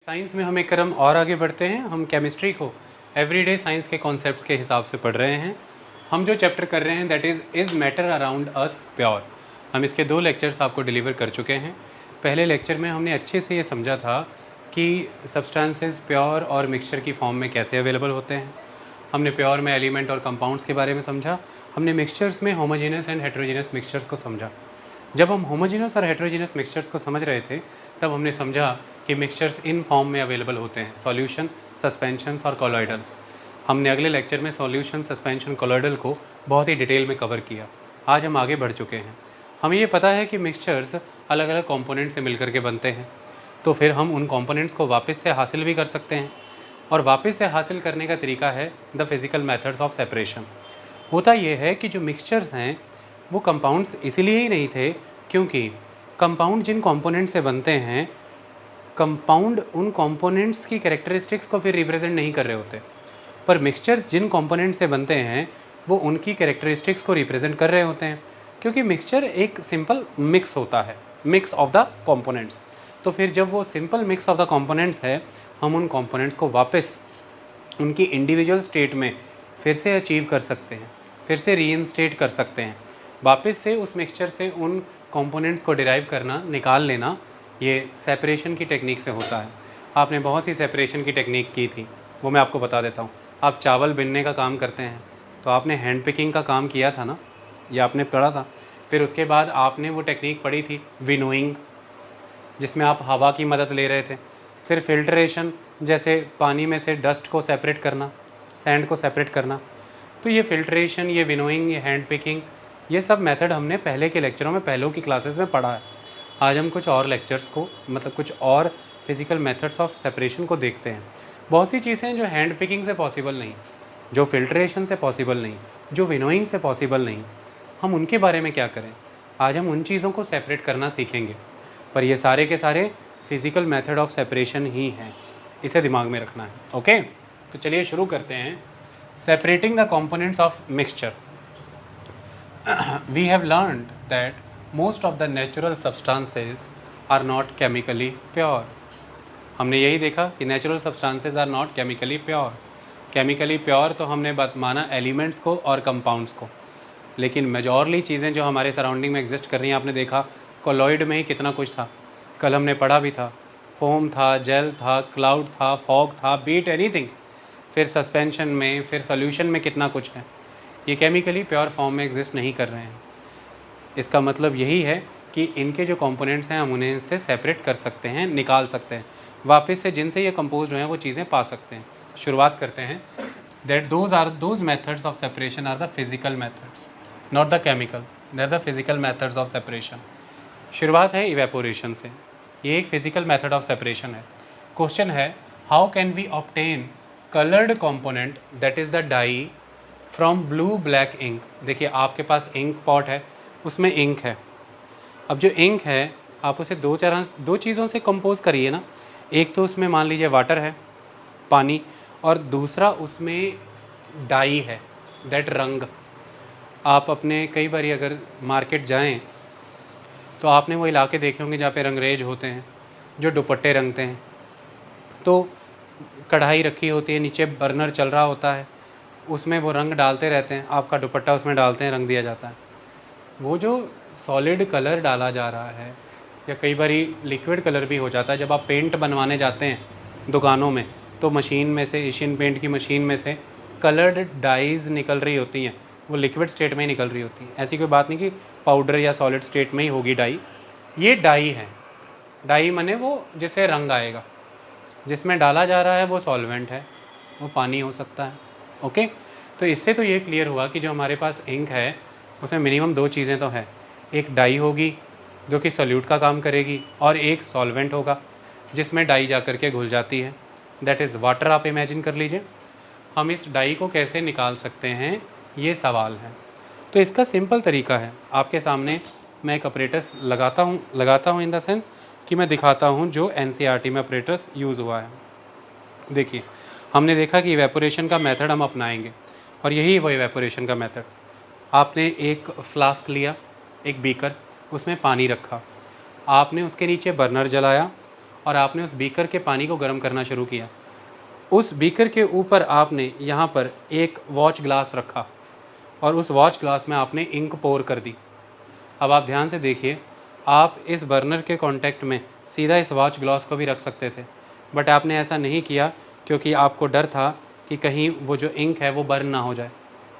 Science में हम एक कदम और आगे बढ़ते हैं। हम केमिस्ट्री को एवरीडे साइंस के कॉन्सेप्ट्स के हिसाब से पढ़ रहे हैं। हम जो चैप्टर कर रहे हैं that is matter around us pure. हम इसके 2 लेक्चर्स आपको डिलीवर कर चुके हैं। पहले लेक्चर में हमने अच्छे से ये समझा था कि सब्सटेंसेस प्योर और मिक्सचर की फॉर्म में कैसे अवेलेबल होते हैं। हमने प्योर में एलिमेंट और कंपाउंड्स के बारे में समझा। हमने मिक्सचर्स में होमोजेनस एंड हेट्रोजेनस मिक्सचर्स को समझा। जब हम होमोजेनस और हेट्रोजेनस मिक्सचर्स को समझ रहे थे तब हमने समझा कि मिक्सचर्स इन फॉर्म में अवेलेबल होते हैं, सॉल्यूशन, सस्पेंशंस और कोलॉइडल। हमने अगले लेक्चर में सॉल्यूशन, सस्पेंशन, कोलॉइडल को बहुत ही डिटेल में कवर किया। आज हम आगे बढ़ चुके हैं। हमें ये पता है कि मिक्सचर्स अलग अलग कंपोनेंट से मिलकर के बनते हैं, तो फिर हम उन कंपोनेंट्स को वापस से हासिल भी कर सकते हैं। और वापस से हासिल करने का तरीका है the physical methods of separation. होता यह है कि जो मिक्सचर्स हैं वो कंपाउंड्स इसीलिए ही नहीं थे क्योंकि कंपाउंड जिन कंपोनेंट से बनते हैं, कंपाउंड उन कंपोनेंट्स की कैरेक्टरिस्टिक्स को फिर रिप्रेजेंट नहीं कर रहे होते, पर मिक्सचर्स जिन कंपोनेंट से बनते हैं वो उनकी कैरेक्टरिस्टिक्स को रिप्रेजेंट कर रहे होते हैं, क्योंकि मिक्सचर एक सिंपल मिक्स होता है, मिक्स ऑफ द कंपोनेंट्स। तो फिर जब वो simple mix of the components है, हम उन कंपोनेंट्स को वापस उनकी इंडिविजुअल स्टेट में फिर से अचीव कर सकते हैं, फिर से रीइंस्टेट कर सकते हैं। वापस से उस मिक्सचर से उन कंपोनेंट्स को डिराइव करना, निकाल लेना, ये सेपरेशन की टेक्निक से होता है। आपने बहुत सी सेपरेशन की टेक्निक की थी, वो मैं आपको बता देता हूँ। आप चावल बिनने का काम करते हैं तो आपने हैंड पिकिंग का काम किया था ना, ये आपने पढ़ा था। फिर उसके बाद आपने वो टेक्निक पढ़ी थी विनोइंग, जिसमें आप हवा की मदद ले रहे थे। फिर फिल्ट्रेशन, जैसे पानी में से डस्ट को सेपरेट करना, सैंड को सेपरेट करना। तो ये फिल्ट्रेशन, ये विनोइंग, ये हैंड पिकिंग, ये सब मेथड हमने पहले के लेक्चरों में, पहलों की क्लासेस में पढ़ा है। आज हम कुछ और लेक्चर्स को, मतलब कुछ और फिज़िकल मेथड्स ऑफ सेपरेशन को देखते हैं। बहुत सी चीज़ें जो हैंड पिकिंग से पॉसिबल नहीं, जो फिल्ट्रेशन से पॉसिबल नहीं, जो विनोइंग से पॉसिबल नहीं, हम उनके बारे में क्या करें। आज हम उन चीज़ों को सेपरेट करना सीखेंगे, पर ये सारे के सारे फिज़िकल मेथड ऑफ सेपरेशन ही हैं, इसे दिमाग में रखना है। ओके, तो चलिए शुरू करते हैं। Separating the components of mixture. We have learned that most of the natural substances are not chemically pure. हमने यही देखा कि natural substances are not chemically pure. Chemically pure तो हमने बात माना एलिमेंट्स को और कंपाउंड्स को, लेकिन मेजॉरली चीज़ें जो हमारे सराउंडिंग में एग्जिस्ट कर रही हैं, आपने देखा कोलॉइड में ही कितना कुछ था, कल हमने पढ़ा भी था। फोम था, जेल था, क्लाउड था, फॉग था, बीट एनीथिंग। फिर सस्पेंशन में, फिर सोल्यूशन में कितना कुछ है, ये केमिकली प्योर फॉर्म में एग्जिस्ट नहीं कर रहे हैं। इसका मतलब यही है कि इनके जो कंपोनेंट्स हैं हम उन्हें इनसे सेपरेट कर सकते हैं, निकाल सकते हैं, वापस से जिनसे ये कंपोज हैं वो चीज़ें पा सकते हैं। शुरुआत करते हैं। That those methods of separation are the physical methods, not the chemical, they are the physical methods of separation. शुरुआत है इवेपोरेशन से। ये एक फिजिकल मेथड ऑफ सेपरेशन है। क्वेश्चन है, how can we obtain coloured component that is the dye from blue black ink. देखिए आपके पास ink pot है, उसमें इंक है। अब जो इंक है आप उसे दो चीज़ों से कंपोज करिए ना। एक तो उसमें मान लीजिए वाटर है, पानी, और दूसरा उसमें डाई है, दैट रंग। आप अपने कई बार अगर मार्केट जाएं तो आपने वो इलाके देखे होंगे जहाँ पे रंगरेज होते हैं, जो दुपट्टे रंगते हैं। तो कढ़ाई रखी होती है, नीचे बर्नर चल रहा होता है, उसमें वो रंग डालते रहते हैं, आपका दुपट्टा उसमें डालते हैं, रंग दिया जाता है। वो जो सॉलिड कलर डाला जा रहा है, या कई बार लिक्विड कलर भी हो जाता है, जब आप पेंट बनवाने जाते हैं दुकानों में तो मशीन में से, एशियन पेंट की मशीन में से कलर्ड डाइज़ निकल रही होती हैं, वो लिक्विड स्टेट में ही निकल रही होती हैं। ऐसी कोई बात नहीं कि पाउडर या सॉलिड स्टेट में ही होगी डाई। ये डाई है। डाई माने वो जिससे रंग आएगा, जिसमें डाला जा रहा है वो सॉल्वेंट है, वो पानी हो सकता है। ओके, तो इससे तो ये क्लियर हुआ कि जो हमारे पास इंक है उसमें मिनिमम 2 चीज़ें तो हैं। एक डाई होगी जो कि सॉल्यूट का काम करेगी, और एक सॉल्वेंट होगा जिसमें डाई जा कर के घुल जाती है, दैट इज़ वाटर। आप इमेजिन कर लीजिए। हम इस डाई को कैसे निकाल सकते हैं, ये सवाल है। तो इसका सिंपल तरीका है, आपके सामने मैं एक अपरेटस लगाता हूँ इन द सेंस कि मैं दिखाता हूँ जो एनसीईआरटी में अपरेटस यूज़ हुआ है। देखिए, हमने देखा कि इवेपोरेशन का मेथड हम अपनाएंगे, और यही वो इवेपोरेशन का मेथड। आपने एक फ्लास्क लिया, एक बीकर, उसमें पानी रखा, आपने उसके नीचे बर्नर जलाया और आपने उस बीकर के पानी को गर्म करना शुरू किया। उस बीकर के ऊपर आपने यहाँ पर एक वॉच ग्लास रखा और उस वॉच ग्लास में आपने इंक पोर कर दी। अब आप ध्यान से देखिए, आप इस बर्नर के कांटेक्ट में सीधा इस वॉच ग्लास को भी रख सकते थे, बट आपने ऐसा नहीं किया क्योंकि आपको डर था कि कहीं वो जो इंक है वो बर्न ना हो जाए,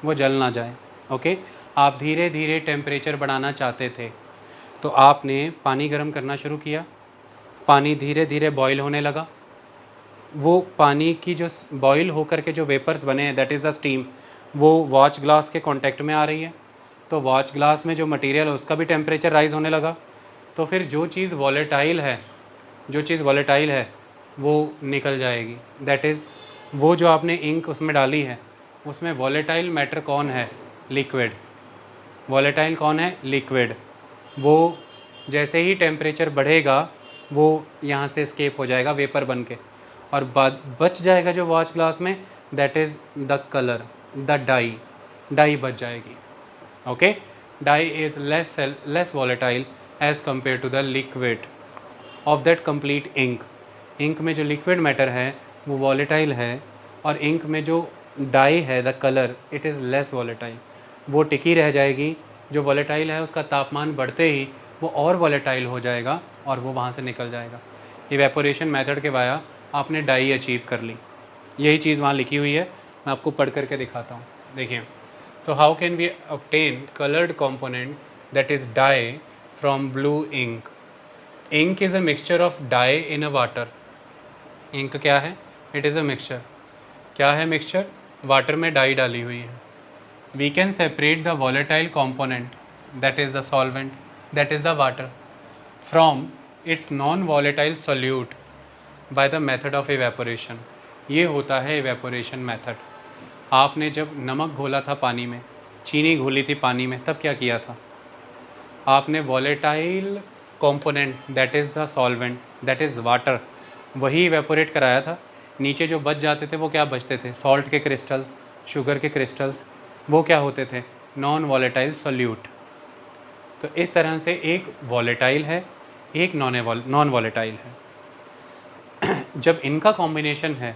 वो जल ना जाए। ओके, आप धीरे धीरे टेम्परेचर बढ़ाना चाहते थे, तो आपने पानी गर्म करना शुरू किया। पानी धीरे धीरे बॉईल होने लगा। वो पानी की जो बॉईल होकर के जो वेपर्स बने हैं, दैट इज़ द स्टीम, वो वॉच ग्लास के कांटेक्ट में आ रही है। तो वॉच ग्लास में जो मटेरियल है उसका भी टेम्परेचर राइज़ होने लगा। तो फिर जो चीज़ वॉलेटाइल है वो निकल जाएगी। दैट इज़ वो जो आपने इंक उसमें डाली है, उसमें वॉलेटाइल मैटर कौन है? लिक्विड। वॉलेटाइल कौन है? लिक्विड। वो जैसे ही टेम्परेचर बढ़ेगा वो यहाँ से एस्केप हो जाएगा वेपर बन के, और बच जाएगा जो वॉच ग्लास में, that is the colour, the dye बच जाएगी। Okay, dye is less volatile as compare to the liquid of that complete ink. Ink में जो लिक्विड मैटर है वो वॉलेटाइल है, और इंक में जो डाई है, the colour, it is less volatile, वो टिकी रह जाएगी। जो वॉलेटाइल है उसका तापमान बढ़ते ही वो और वॉलेटाइल हो जाएगा और वो वहाँ से निकल जाएगा। इवेपोरेशन मेथड के वाया आपने डाई अचीव कर ली। यही चीज़ वहाँ लिखी हुई है, मैं आपको पढ़ करके दिखाता हूँ। देखिए, so how can we obtain coloured component that is dye from blue ink? Ink is a mixture of dye in a water. Ink क्या है? It is a mixture. क्या है मिक्सचर? वाटर में डाई डाली हुई है। We can separate the volatile component, that is the solvent, that is the water, from its non volatile solute by the method of evaporation। ये होता है evaporation method। आपने जब नमक घोला था पानी में, चीनी घोली थी पानी में, तब क्या किया था? आपने volatile component, that is the solvent, that is water, वही इवेपोरेट कराया था। नीचे जो बच जाते थे वो क्या बचते थे? सॉल्ट के क्रिस्टल्स, शुगर के क्रिस्टल्स, वो क्या होते थे? Non volatile solute. तो इस तरह से एक वॉलेटाइल है, एक नॉन वॉलेटाइल है। जब इनका कॉम्बिनेशन है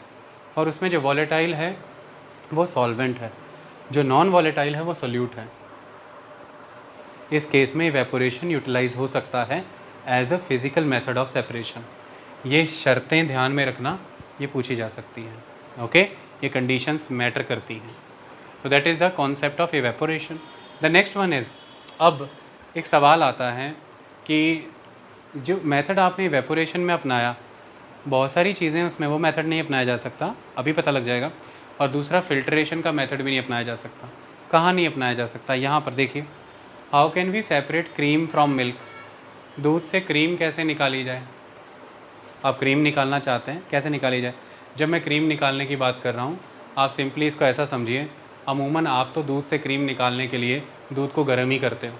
और उसमें जो वॉलेटाइल है वो सॉल्वेंट है, जो नॉन वॉलेटाइल है वो सोल्यूट है, इस केस में इवेपोरेशन यूटिलाइज हो सकता है as a physical method of separation. ये शर्तें ध्यान में रखना, ये पूछी जा सकती हैं। ओके, ये कंडीशंस मैटर करती हैं। तो that is the concept of evaporation. The next one is, अब एक सवाल आता है कि जो मेथड आपने इवेपोरेशन में अपनाया, बहुत सारी चीज़ें उसमें वो मेथड नहीं अपनाया जा सकता, अभी पता लग जाएगा। और दूसरा, फिल्ट्रेशन का मेथड भी नहीं अपनाया जा सकता। कहाँ नहीं अपनाया जा सकता? यहाँ पर देखिए, how can we separate cream from milk? दूध से क्रीम कैसे निकाली जाए? आप क्रीम निकालना चाहते हैं, कैसे निकाली जाए? जब मैं क्रीम निकालने की बात कर रहा हूँ, आप सिंपली इसको ऐसा समझिए, अमूमन आप तो दूध से क्रीम निकालने के लिए दूध को गर्म ही करते हो,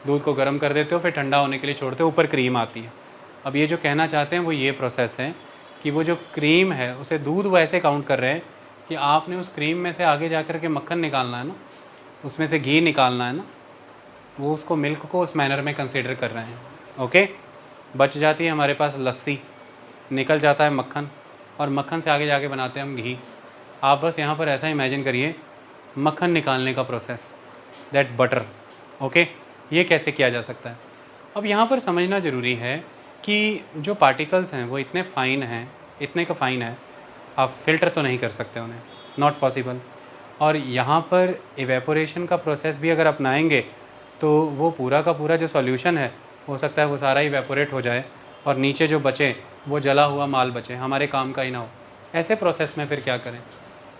दूध को गर्म कर देते हो, फिर ठंडा होने के लिए छोड़ते हो, ऊपर क्रीम आती है। अब ये जो कहना चाहते हैं वो ये प्रोसेस है कि वो जो क्रीम है उसे दूध वो ऐसे काउंट कर रहे हैं कि आपने उस क्रीम में से आगे जा कर के मक्खन निकालना है ना, उसमें से घी निकालना है ना, वो उसको मिल्क को उस मैनर में कंसिडर कर रहे हैं। ओके, बच जाती है हमारे पास लस्सी, निकल जाता है मक्खन, और मक्खन से आगे जाके बनाते हैं हम घी। आप बस यहाँ पर ऐसा इमेजिन करिए, मक्खन निकालने का प्रोसेस, दैट बटर। ओके, ये कैसे किया जा सकता है? अब यहाँ पर समझना ज़रूरी है कि जो पार्टिकल्स हैं वो इतने फ़ाइन हैं, इतने का फ़ाइन है, आप फ़िल्टर तो नहीं कर सकते उन्हें, नॉट पॉसिबल। और यहाँ पर इवेपोरेशन का प्रोसेस भी अगर अपनाएंगे तो वो पूरा का पूरा जो सॉल्यूशन है, हो सकता है वो सारा इवेपोरेट हो जाए और नीचे जो बचे वो जला हुआ माल बचे, हमारे काम का ही ना हो। ऐसे प्रोसेस में फिर क्या करें?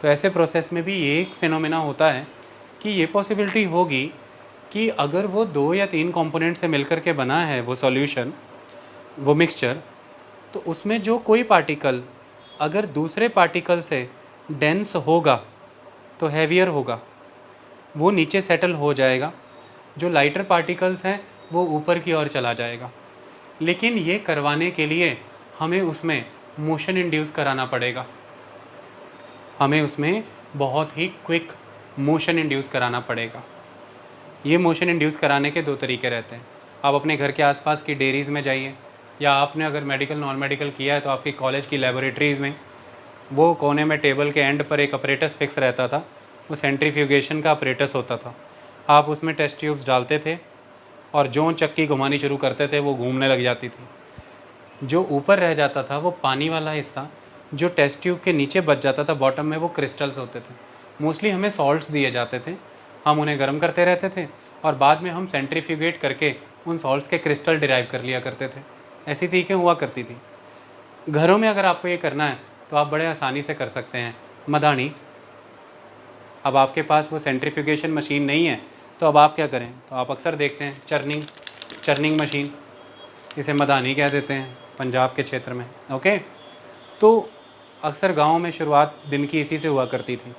तो ऐसे प्रोसेस में भी ये एक फिनोमेना होता है कि ये पॉसिबिलिटी होगी कि अगर वो 2 या 3 कंपोनेंट से मिलकर के बना है वो सॉल्यूशन, वो मिक्सचर, तो उसमें जो कोई पार्टिकल अगर दूसरे पार्टिकल से डेंस होगा तो हैवियर होगा, वो नीचे सेटल हो जाएगा। जो लाइटर पार्टिकल्स हैं वो ऊपर की ओर चला जाएगा। लेकिन ये करवाने के लिए हमें उसमें मोशन इंड्यूस कराना पड़ेगा, हमें उसमें बहुत ही क्विक मोशन इंड्यूस कराना पड़ेगा। ये मोशन इंड्यूस कराने के 2 तरीके रहते हैं। आप अपने घर के आसपास की डेयरीज़ में जाइए, या आपने अगर मेडिकल नॉन मेडिकल किया है तो आपकी कॉलेज की लेबोरेटरीज़ में वो कोने में टेबल के एंड पर एक अपरेटस फिक्स रहता था, वो सेंट्रीफ्यूगेशन का अपरेटस होता था। आप उसमें टेस्ट ट्यूब्स डालते थे और जो चक्की घुमानी शुरू करते थे वो घूमने लग जाती थी। जो ऊपर रह जाता था वो पानी वाला हिस्सा जो टेस्ट ट्यूब के नीचे बच जाता था बॉटम में, वो क्रिस्टल्स होते थे। मोस्टली हमें सॉल्ट्स दिए जाते थे, हम उन्हें गर्म करते रहते थे और बाद में हम सेंट्रीफ्यूगेट करके उन सॉल्ट्स के क्रिस्टल डिराइव कर लिया करते थे। ऐसी तरीकें हुआ करती थी। घरों में अगर आपको ये करना है तो आप बड़े आसानी से कर सकते हैं। मधानी, अब आपके पास वो सेंट्रीफ्यूगेशन मशीन नहीं है तो अब आप क्या करें, तो आप अक्सर देखते हैं चर्निंग मशीन, इसे मधानी कह देते हैं पंजाब के क्षेत्र में। ओके, तो अक्सर गाँव में शुरुआत दिन की इसी से हुआ करती थी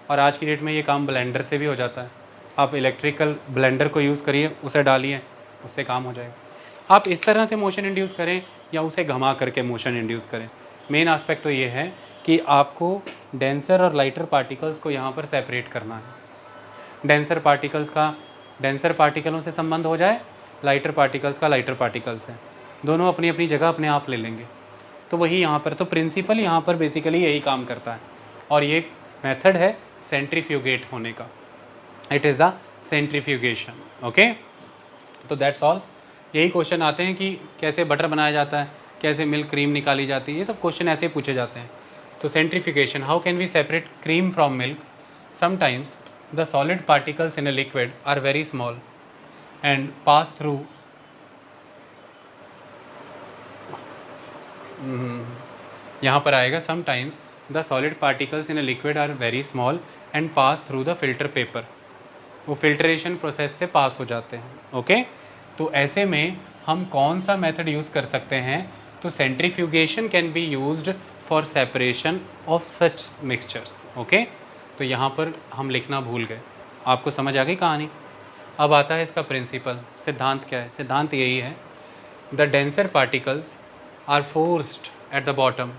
और आज की डेट में ये काम ब्लेंडर से भी हो जाता है। आप इलेक्ट्रिकल ब्लेंडर को यूज़ करिए, उसे डालिए, उससे काम हो जाएगा। आप इस तरह से मोशन इंड्यूस करें या उसे घुमा करके मोशन इंड्यूस करें, मेन एस्पेक्ट तो ये है कि आपको डेंसर और लाइटर पार्टिकल्स को यहाँ पर सेपरेट करना है। डेंसर पार्टिकलों से संबंध हो जाए, लाइटर पार्टिकल्स का लाइटर पार्टिकल्स है, दोनों अपनी अपनी जगह अपने आप ले लेंगे। तो वही यहाँ पर, तो प्रिंसिपल यहाँ पर बेसिकली यही काम करता है और ये मेथड है सेंट्रीफ्यूगेट होने का। It is the centrifugation. Okay, तो दैट्स ऑल। यही क्वेश्चन आते हैं कि कैसे बटर बनाया जाता है, कैसे मिल्क क्रीम निकाली जाती है, ये सब क्वेश्चन ऐसे पूछे जाते हैं। So centrifugation, how can we separate cream from milk? Sometimes the solid particles in a liquid are very small and pass through यहाँ पर आएगा sometimes the solid particles in a liquid are very small and pass through the filter paper, वो filtration process से पास हो जाते हैं। Okay, तो ऐसे में हम कौन सा मेथड यूज़ कर सकते हैं? तो centrifugation can be used for separation of such mixtures. Okay, तो यहाँ पर हम लिखना भूल गए, आपको समझ आ गई कहानी। अब आता है इसका प्रिंसिपल, सिद्धांत क्या है? सिद्धांत यही है, the denser particles are forced at the bottom,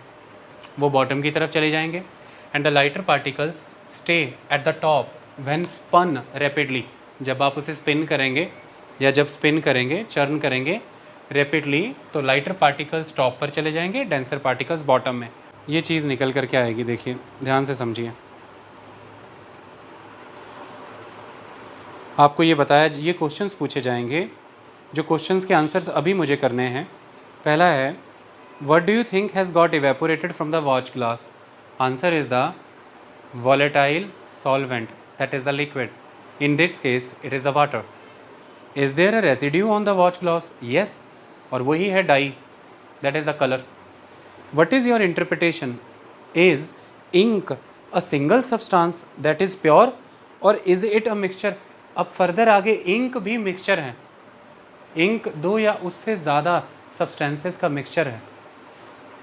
वो बॉटम की तरफ चले जाएंगे, and the lighter particles stay at the top when spun rapidly, जब आप उसे स्पिन करेंगे या जब स्पिन करेंगे, चर्न करेंगे रैपिडली, तो लाइटर पार्टिकल्स टॉप पर चले जाएंगे, डेंसर पार्टिकल्स बॉटम में। ये चीज़ निकल कर के आएगी, देखिए ध्यान से समझिए। आपको ये बताया, ये क्वेश्चंस पूछे जाएंगे, जो क्वेश्चंस के आंसर्स अभी मुझे करने हैं। पहला है, what do you think has got evaporated from the watch glass? Answer is the volatile solvent, that is the liquid. In this case it is the water. Is there a residue on the watch glass? Yes, और वही है dye, that is the color. What is your interpretation? Is ink a single substance that is pure or is it a mixture? अब further आगे ink भी mixture है, ink दो या उससे ज़्यादा सब्सटेंसेस का मिक्सचर है।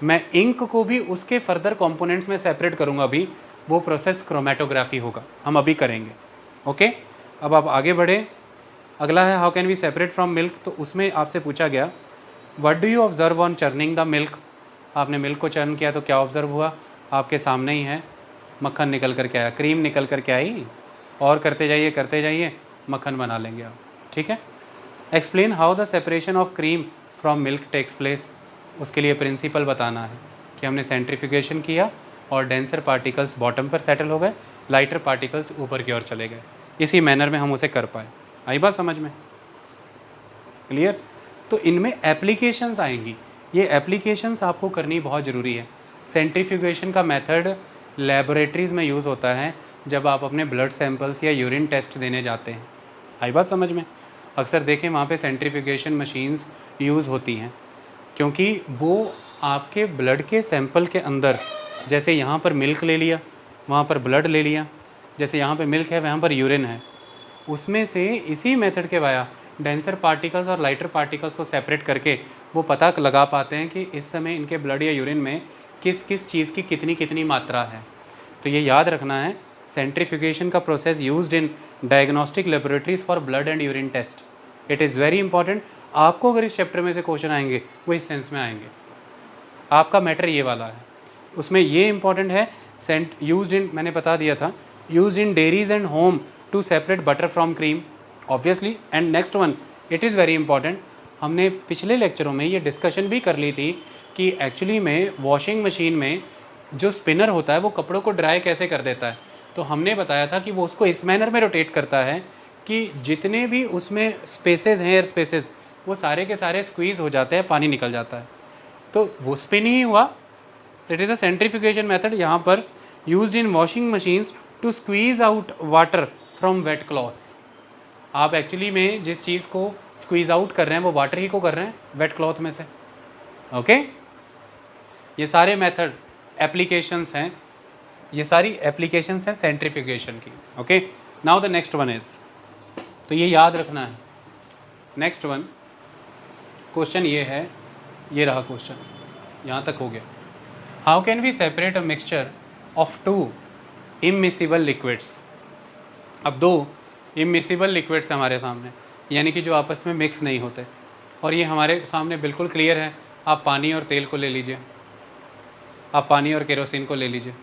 मैं इंक को भी उसके फर्दर कंपोनेंट्स में सेपरेट करूँगा, अभी वो प्रोसेस क्रोमेटोग्राफी होगा, हम अभी करेंगे। ओके, अब आप आगे बढ़े। अगला है, how can we separate from milk? तो उसमें आपसे पूछा गया, what do you observe on churning the milk? आपने मिल्क को चर्न किया तो क्या ऑब्जर्व हुआ? आपके सामने ही है, मक्खन निकल कर के आया, क्रीम निकल कर के आई, और करते जाइए मक्खन बना लेंगे आप। ठीक है, explain how the separation of cream from milk takes place. उसके लिए प्रिंसिपल बताना है कि हमने सेंट्रीफ्यूगेशन किया और डेंसर पार्टिकल्स बॉटम पर सेटल हो गए, लाइटर पार्टिकल्स ऊपर की ओर चले गए, इसी मैनर में हम उसे कर पाए। आई बात समझ में? क्लियर? तो इनमें एप्लीकेशंस आएंगी, ये एप्लीकेशंस आपको करनी बहुत ज़रूरी है। सेंट्रीफ्यूगेशन का मेथड लेबोरेटरीज़ में यूज़ होता है जब आप अपने ब्लड सैंपल्स या यूरिन टेस्ट देने जाते हैं। आई बात समझ में? अक्सर देखें वहाँ पे सेंट्रीफ्यूगेशन मशीन्स यूज़ होती हैं, क्योंकि वो आपके ब्लड के सैंपल के अंदर, जैसे यहाँ पर मिल्क ले लिया, वहाँ पर ब्लड ले लिया, जैसे यहाँ पे मिल्क है वहाँ पर यूरिन है, उसमें से इसी मेथड के वाया डेंसर पार्टिकल्स और लाइटर पार्टिकल्स को सेपरेट करके वो पता लगा पाते हैं कि इस समय इनके ब्लड या यूरिन में किस किस चीज़ की कितनी कितनी मात्रा है। तो ये याद रखना है, सेंट्रीफ्यूगेशन का process used in diagnostic laboratories for blood and urine test. It is very important. आपको अगर इस चैप्टर में से क्वेश्चन आएंगे वो इस सेंस में आएंगे, आपका मैटर ये वाला है। उसमें ये इंपॉर्टेंट है, यूज्ड इन, मैंने बता दिया था, used in dairies and home to separate butter from cream obviously. And next one, it is very important, हमने पिछले लेक्चरों में ये डिस्कशन भी कर ली थी कि एक्चुअली में वॉशिंग मशीन में जो स्पिनर होता है वो कपड़ों को ड्राई कैसे कर देता है। तो हमने बताया था कि वो उसको इस मैनर में रोटेट करता है कि जितने भी उसमें स्पेसेस हैं, एयर स्पेसेस, वो सारे के सारे स्क्वीज़ हो जाते हैं, पानी निकल जाता है। तो वो स्पिन ही हुआ। It is a centrifugation method यहाँ पर used in washing machines to squeeze out water from wet clothes. आप एक्चुअली में जिस चीज़ को स्क्वीज़ आउट कर रहे हैं वो वाटर ही को कर रहे हैं वेट क्लॉथ में से। ओके ये सारे मेथड एप्लीकेशंस हैं, ये सारी एप्लीकेशंस हैं सेंट्रीफ्यूगेशन की। Okay now the next one is, तो ये याद रखना है। नेक्स्ट वन क्वेश्चन ये है, ये रहा क्वेश्चन, यहाँ तक हो गया। How can we separate a mixture of two immiscible liquids. अब दो इमिसिबल लिक्विड्स हमारे सामने, यानी कि जो आपस में मिक्स नहीं होते, और ये हमारे सामने बिल्कुल क्लियर है। आप पानी और तेल को ले लीजिए, आप पानी और केरोसिन को ले लीजिए,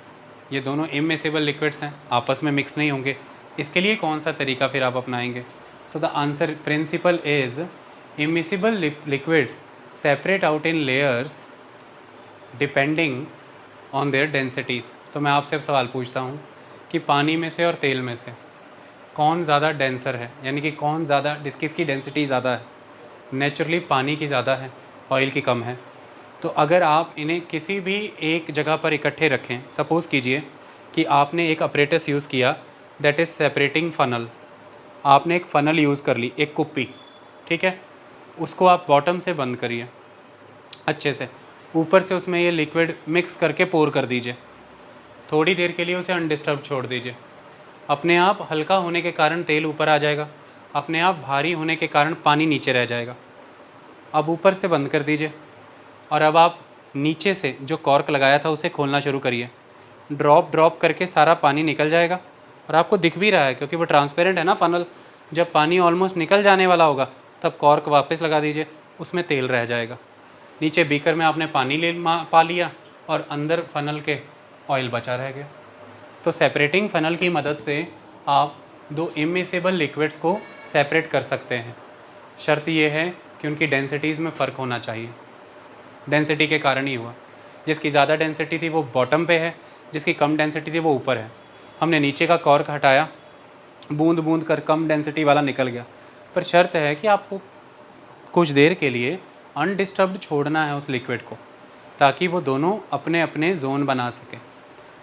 ये दोनों इमिसिबल लिक्विड्स हैं, आपस में मिक्स नहीं होंगे। इसके लिए कौन सा तरीका फिर आप अपनाएंगे? So the answer principle is immiscible liquids separate out in layers depending on their densities. तो मैं आपसे अब सवाल पूछता हूँ कि पानी में से और तेल में से कौन ज़्यादा डेंसर है, यानी कि कौन ज़्यादा, किसकी डेंसिटी ज़्यादा है? नेचुरली पानी की ज़्यादा है, ऑयल की कम है। तो अगर आप इन्हें किसी भी एक जगह पर इकट्ठे रखें, सपोज़ कीजिए कि आपने एक अपरेटस यूज़ किया दैट इज़ सेपरेटिंग फ़नल। आपने एक फ़नल यूज़ कर ली, एक कुप्पी, ठीक है, उसको आप बॉटम से बंद करिए अच्छे से, ऊपर से उसमें ये लिक्विड मिक्स करके पोर कर दीजिए, थोड़ी देर के लिए उसे अनडिस्टर्ब छोड़ दीजिए। अपने आप हल्का होने के कारण तेल ऊपर आ जाएगा, अपने आप भारी होने के कारण पानी नीचे रह जाएगा। अब ऊपर से बंद कर दीजिए, और अब आप नीचे से जो कॉर्क लगाया था उसे खोलना शुरू करिए। ड्रॉप ड्रॉप करके सारा पानी निकल जाएगा, और आपको दिख भी रहा है क्योंकि वो ट्रांसपेरेंट है ना फ़नल। जब पानी ऑलमोस्ट निकल जाने वाला होगा तब कॉर्क वापस लगा दीजिए, उसमें तेल रह जाएगा। नीचे बीकर में आपने पानी पा लिया और अंदर फ़नल के ऑयल बचा रह गया। तो सेपरेटिंग फ़नल की मदद से आप दो इमिसिबल लिक्विड्स को सेपरेट कर सकते हैं। शर्त यह है कि उनकी डेंसिटीज़ में फ़र्क होना चाहिए। डेंसिटी के कारण ही हुआ, जिसकी ज़्यादा डेंसिटी थी वो बॉटम पे है, जिसकी कम डेंसिटी थी वो ऊपर है। हमने नीचे का कॉर्क हटाया, बूंद बूंद कर कम डेंसिटी वाला निकल गया। पर शर्त है कि आपको कुछ देर के लिए अनडिस्टर्ब्ड छोड़ना है उस लिक्विड को, ताकि वो दोनों अपने अपने जोन बना सकें,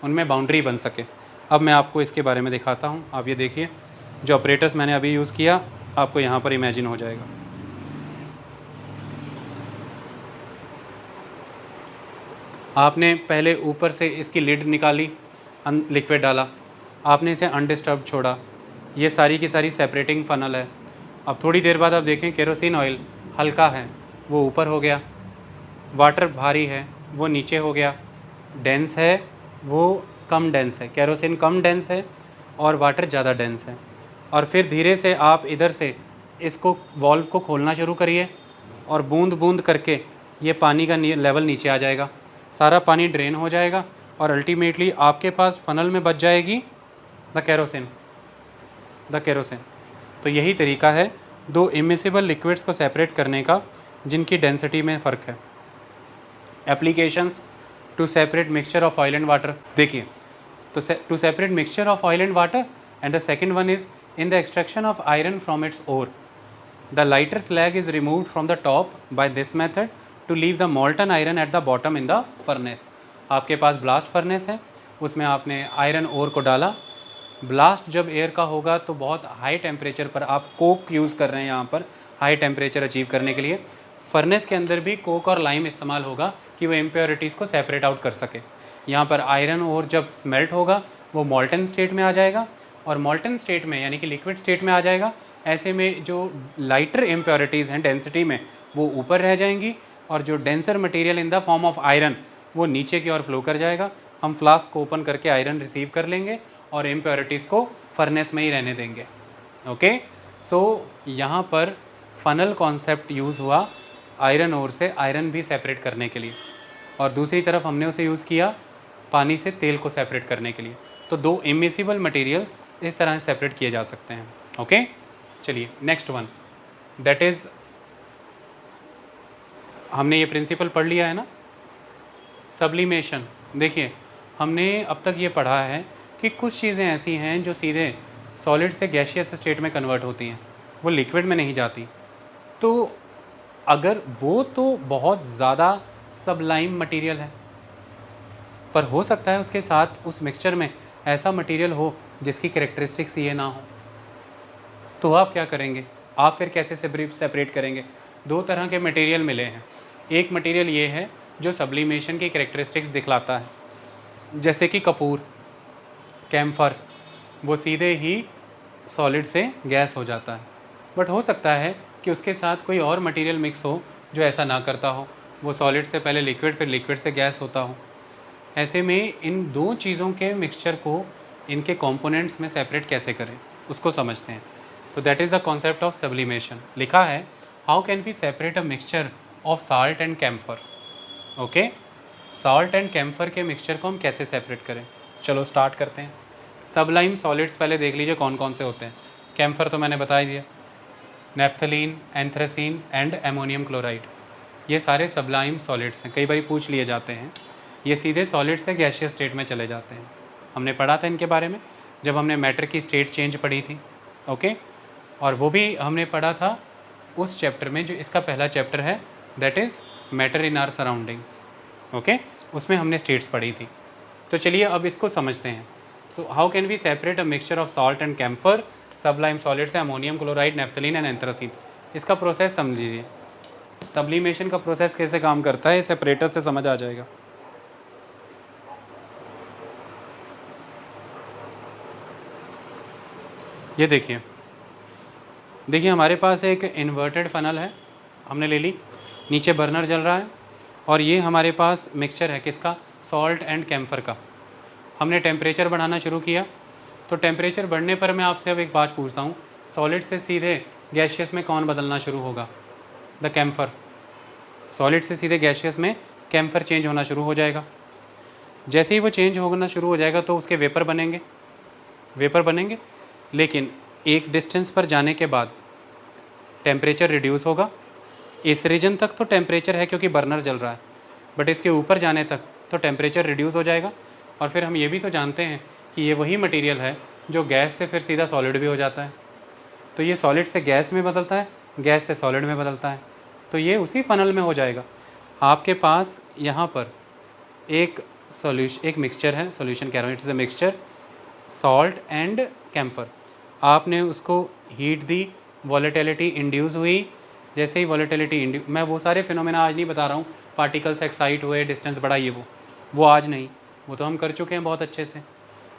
उनमें बाउंड्री बन सके। अब मैं आपको इसके बारे में दिखाता हूँ। आप ये देखिए, जो ऑपरेटर्स मैंने अभी यूज़ किया आपको यहाँ पर इमेजिन हो जाएगा। आपने पहले ऊपर से इसकी लिड निकाली, लिक्विड डाला, आपने इसे अनडिस्टर्ब छोड़ा, ये सारी की सारी सेपरेटिंग फ़नल है। अब थोड़ी देर बाद आप देखें केरोसिन ऑयल हल्का है वो ऊपर हो गया, वाटर भारी है वो नीचे हो गया, डेंस है वो कम डेंस है, केरोसिन कम डेंस है और वाटर ज़्यादा डेंस है। और फिर धीरे से आप इधर से इसको वॉल्व को खोलना शुरू करिए, और बूंद बूंद करके ये पानी का लेवल नीचे आ जाएगा, सारा पानी ड्रेन हो जाएगा, और अल्टीमेटली आपके पास फ़नल में बच जाएगी द केरोसिन। तो यही तरीका है दो इमिसिबल लिक्विड्स को सेपरेट करने का जिनकी डेंसिटी में फ़र्क है। Applications to separate mixture of oil and water, देखिए, तो to separate mixture of oil and water, and the second one is in the extraction of iron from its ore. The lighter slag is removed from the top by this method to leave the molten iron at the bottom in the furnace. आपके पास blast furnace है, उसमें आपने iron ore को डाला। Blast जब air का होगा तो बहुत हाई टेम्परेचर पर, आप कोक यूज़ कर रहे हैं यहाँ पर हाई टेम्परेचर अचीव करने के लिए। फर्नेस के अंदर भी कोक और लाइम इस्तेमाल होगा कि वो इम्प्योरिटीज़ को सेपरेट आउट कर सके। यहाँ पर आयरन ओर जब स्मेल्ट होगा वो मॉल्टन स्टेट में आ जाएगा, और मॉल्टन स्टेट में यानी कि लिक्विड स्टेट में आ जाएगा। ऐसे में जो लाइटर इम्प्योरिटीज़ हैं डेंसिटी में वो ऊपर रह जाएंगी, और जो denser material in the form of iron वो नीचे की ओर फ्लो कर जाएगा। हम फ्लास्क को ओपन करके आयरन रिसीव कर लेंगे और इम्प्योरिटीज़ को फर्नेस में ही रहने देंगे। ओके, सो यहाँ पर फ़नल कॉन्सेप्ट यूज़ हुआ आयरन ओर से आयरन भी सेपरेट करने के लिए, और दूसरी तरफ हमने उसे यूज़ किया पानी से तेल को सेपरेट करने के लिए। तो दो इमिसिबल मटेरियल्स इस तरह से सेपरेट किए जा सकते हैं। ओके, चलिए नेक्स्ट वन, दैट इज़ हमने ये प्रिंसिपल पढ़ लिया है ना, सब्लिमेशन। देखिए हमने अब तक ये पढ़ा है कि कुछ चीज़ें ऐसी हैं जो सीधे सॉलिड से गैसियस स्टेट में कन्वर्ट होती हैं, वो लिक्विड में नहीं जाती। तो अगर वो तो बहुत ज़्यादा सबलाइम मटेरियल है, पर हो सकता है उसके साथ उस मिक्सचर में ऐसा मटेरियल हो जिसकी कैरेक्टरिस्टिक्स ये ना हो, तो आप क्या करेंगे? आप फिर कैसे सेपरेट करेंगे? दो तरह के मटेरियल मिले हैं। एक मटेरियल ये है जो सब्लिमेशन की कैरेक्टरिस्टिक्स दिखलाता है, जैसे कि कपूर, कैम्फर, वो सीधे ही सॉलिड से गैस हो जाता है। बट हो सकता है कि उसके साथ कोई और मटेरियल मिक्स हो जो ऐसा ना करता हो, वो सॉलिड से पहले लिक्विड, फिर लिक्विड से गैस होता हो। ऐसे में इन दो चीज़ों के मिक्सचर को इनके कंपोनेंट्स में सेपरेट कैसे करें, उसको समझते हैं। तो that is the concept of sublimation. लिखा है, how can we separate a mixture of salt and camphor. Okay, salt and camphor के मिक्सचर को हम कैसे सेपरेट करें। चलो स्टार्ट करते हैं। सबलाइम सॉलिड्स पहले देख लीजिए कौन कौन से होते हैं। कैम्फर तो मैंने बता ही दिया, नेफ्थलीन, एंथ्रेसीन एंड एमोनियम क्लोराइड, ये सारे सबलाइम सॉलिड्स हैं। कई बार पूछ लिए जाते हैं, ये सीधे सॉलिड से गैसियस स्टेट में चले जाते हैं। हमने पढ़ा था इनके बारे में जब हमने मैटर की स्टेट चेंज पढ़ी थी। ओके, और वो भी हमने पढ़ा था उस चैप्टर में जो इसका पहला चैप्टर है, that is matter in our surroundings. Okay, उसमें हमने स्टेट्स पढ़ी थी। तो चलिए अब इसको समझते हैं। So how can we separate a mixture of salt and camphor, sublime solid से ammonium chloride, naphthalene and anthracene. इसका प्रोसेस समझ लीजिए, सब्लिमेशन का प्रोसेस कैसे काम करता है, सेपरेटर से समझ आ जाएगा। ये देखिए हमारे पास एक इन्वर्टेड फनल है, हमने ले ली, नीचे बर्नर जल रहा है, और ये हमारे पास मिक्सचर है किसका, सॉल्ट एंड कैम्फर का। हमने टेम्परेचर बढ़ाना शुरू किया, तो टेम्परेचर बढ़ने पर मैं आपसे अब एक बात पूछता हूँ, सॉलिड से सीधे गैसियस में कौन बदलना शुरू होगा? The camphor. सॉलिड से सीधे गैसियस में कैम्फर चेंज होना शुरू हो जाएगा। जैसे ही वो चेंज होना शुरू हो जाएगा तो उसके वेपर बनेंगे, लेकिन एक डिस्टेंस पर जाने के बाद टेम्परेचर रिड्यूस होगा। इस रीजन तक तो टेम्परेचर है क्योंकि बर्नर जल रहा है, बट इसके ऊपर जाने तक तो टेम्परेचर रिड्यूस हो जाएगा। और फिर हम ये भी तो जानते हैं कि ये वही मटेरियल है जो गैस से फिर सीधा सॉलिड भी हो जाता है। तो ये सॉलिड से गैस में बदलता है, गैस से सॉलिड में बदलता है, तो ये उसी फनल में हो जाएगा। आपके पास यहाँ पर एक मिक्सचर है, सॉल्यूशन कह रहा हूँ, it's a mixture salt and camphor. आपने उसको हीट दी, वॉलेटिलिटी इंड्यूस हुई। जैसे ही वॉलेटिलिटी इंड्यूस, मैं वो सारे फिनोमेना आज नहीं बता रहा हूँ, पार्टिकल्स एक्साइट हुए, डिस्टेंस बढ़ा, ये वो आज नहीं, वो तो हम कर चुके हैं बहुत अच्छे से।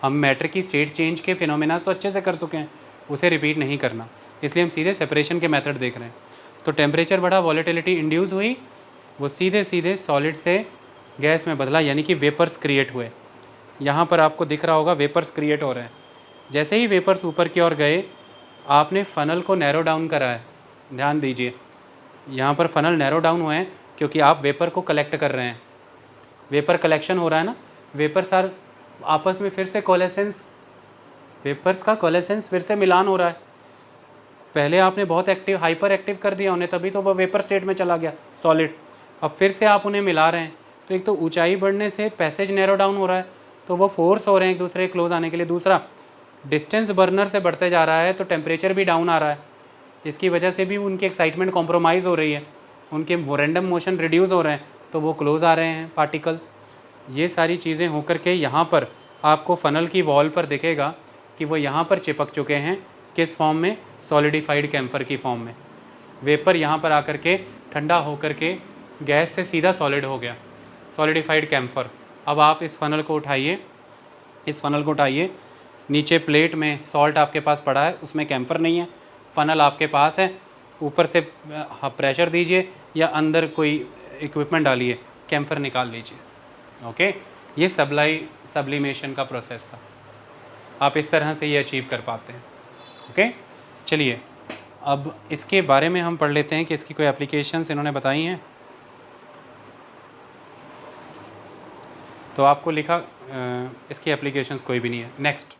हम मैटर की स्टेट चेंज के फिनोमेना तो अच्छे से कर चुके हैं, उसे रिपीट नहीं करना, इसलिए हम सीधे सेपरेशन के मेथड देख रहे हैं। तो टेम्परेचर बढ़ा, वॉलेटिलिटी इंड्यूस हुई, वो सीधे सॉलिड से गैस में बदला, यानी कि वेपर्स क्रिएट हुए। यहाँ पर आपको दिख रहा होगा वेपर्स क्रिएट हो रहे हैं। जैसे ही वेपर्स ऊपर की ओर गए, आपने फ़नल को नैरो डाउन करा है। ध्यान दीजिए, यहाँ पर फ़नल नैरो डाउन हुए हैं क्योंकि आप वेपर को कलेक्ट कर रहे हैं। वेपर कलेक्शन हो रहा है ना, वेपर्स आर आपस में फिर से कोलेसेंस, वेपर्स का कोलेसेंस फिर से मिलान हो रहा है। पहले आपने बहुत एक्टिव, हाइपर एक्टिव कर दिया उन्हें, तभी तो वह वेपर स्टेट में चला गया सॉलिड। अब फिर से आप उन्हें मिला रहे हैं, तो एक तो ऊंचाई बढ़ने से पैसेज नैरो डाउन हो रहा है, तो वो फोर्स हो रहे हैं एक दूसरे के क्लोज आने के लिए। दूसरा, डिस्टेंस बर्नर से बढ़ते जा रहा है तो टेम्परेचर भी डाउन आ रहा है, इसकी वजह से भी उनकी एक्साइटमेंट कॉम्प्रोमाइज़ हो रही है, उनके रैंडम मोशन रिड्यूस हो रहे हैं, तो वो क्लोज आ रहे हैं पार्टिकल्स। ये सारी चीज़ें होकर के यहाँ पर आपको फ़नल की वॉल पर दिखेगा कि वो यहाँ पर चिपक चुके हैं, किस फॉर्म में, सॉलिडिफाइड कैम्फर की फॉर्म में। वेपर यहाँ पर आकर के ठंडा होकर के गैस से सीधा सॉलिड हो गया, सॉलिडिफाइड कैम्फर। अब आप इस फ़नल को उठाइए, नीचे प्लेट में सॉल्ट आपके पास पड़ा है, उसमें कैम्फर नहीं है, फ़नल आपके पास है, ऊपर से प्रेशर दीजिए या अंदर कोई इक्विपमेंट डालिए, कैम्फर निकाल लीजिए। ओके, ये सब्लिमेशन का प्रोसेस था। आप इस तरह से ये अचीव कर पाते हैं। ओके, चलिए अब इसके बारे में हम पढ़ लेते हैं कि इसकी कोई एप्लीकेशंस इन्होंने बताई हैं। तो आपको लिखा इसकी एप्लीकेशंस कोई भी नहीं है। नेक्स्ट,